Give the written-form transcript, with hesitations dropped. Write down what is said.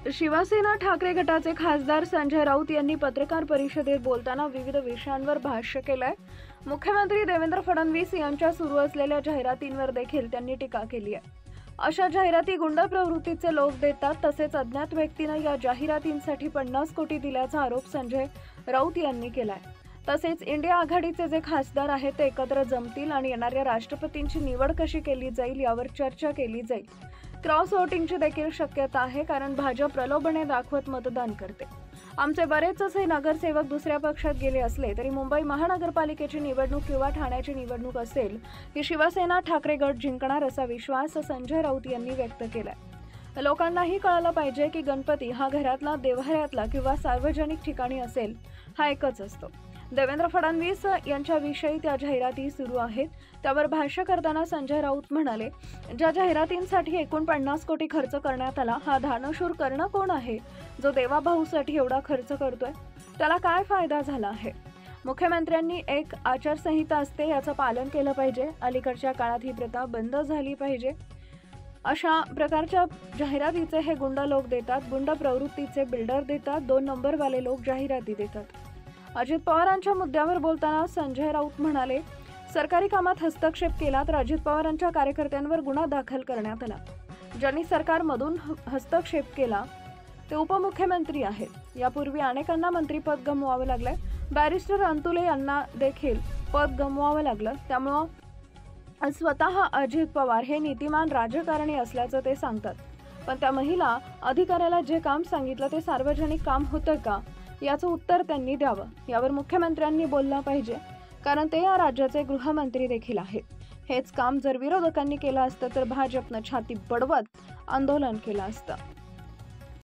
शिवसेना ठाकरे गटाचे खासदार संजय राऊत यांनी पत्रकार परिषदेत बोलताना विविध विषयांवर भाष्य केलंय। मुख्यमंत्री देवेंद्र फडणवीस यांच्या सुरू असलेल्या जाहिरातींवर देखील त्यांनी टीका केली आहे। अशा जाहिराती गुंड प्रवृत्तीचे लोक देतात, तसेच अज्ञात व्यक्तीने या जाहिरातींसाठी 50 कोटी दिल्याचा आरोप संजय राऊत यांनी केलाय। तसेच इंडिया आघाडीचे जे खासदार आहेत ते एकत्र जमतील आणि येणाऱ्या राष्ट्रपतींची निवड कशी केली जाईल यावर चर्चा केली जाईल। क्रॉस वोटिंगची देखील शक्यता आहे, कारण भाजप प्रलोभने दाखवत मतदान करते। आमचे बरेच असे नगरसेवक दुसऱ्या पक्षात गेले असले तरी मुंबई महानगरपालिकेची निवडणूक किंवा ठाण्याची निवडणूक असेल की शिवसेना ठाकरे गट जिंकणार असा विश्वास संजय राऊत यांनी व्यक्त केलाय। लोकांनाही कळालं पाहिजे की गणपती हा घरातला, देव्हाऱ्यातला किंवा सार्वजनिक ठिकाणी असेल हा एकच असतो। देवेंद्र फडणवीस यांच्याविषयी त्या जाहिराती सुरू आहेत, त्यावर भाष्य करताना संजय राऊत म्हणाले, ज्या जाहिरातींसाठी एकूण 50 कोटी खर्च करण्यात आला, हा दानशूर कर्ण कोण आहे जो देवाभाऊसाठी एवढा खर्च करतोय? त्याला काय फायदा झाला आहे? मुख्यमंत्र्यांनी एक आचारसंहिता असते, याचं पालन केलं पाहिजे। अलीकडच्या काळात ही प्रथा बंद झाली पाहिजे। अशा प्रकारच्या जाहिरातीचे हे गुंड लोक देतात, गुंड प्रवृत्तीचे बिल्डर देतात, 2 नंबरवाले लोक जाहिराती देतात। अजित पवारांच्या मुद्द्यावर बोलताना संजय राऊत म्हणाले, सरकारी कामात हस्तक्षेप केला तर अजित पवारांच्या कार्यकर्त्यांवर गुन्हा दाखल करण्यात आला। ज्यांनी सरकारमधून हस्तक्षेप केला ते उपमुख्यमंत्री आहेत। यापूर्वी अनेकांना मंत्रीपद गमवावं लागलंय। बॅरिस्टर अंतुले यांना देखील पद गमवावं लागलं। त्यामुळं स्वतः अजित पवार हे नीतिमान राजकारणी असल्याचं ते सांगतात, पण त्या महिला अधिकाऱ्याला जे काम सांगितलं ते सार्वजनिक काम होतं का याचं उत्तर त्यांनी द्यावं। यावर मुख्यमंत्र्यांनी बोललं पाहिजे, कारण ते या राज्याचे गृहमंत्री देखील आहेत। हेच काम जर विरोधकांनी केलं असतं तर भाजपनं छाती बडवत आंदोलन केलं असतं।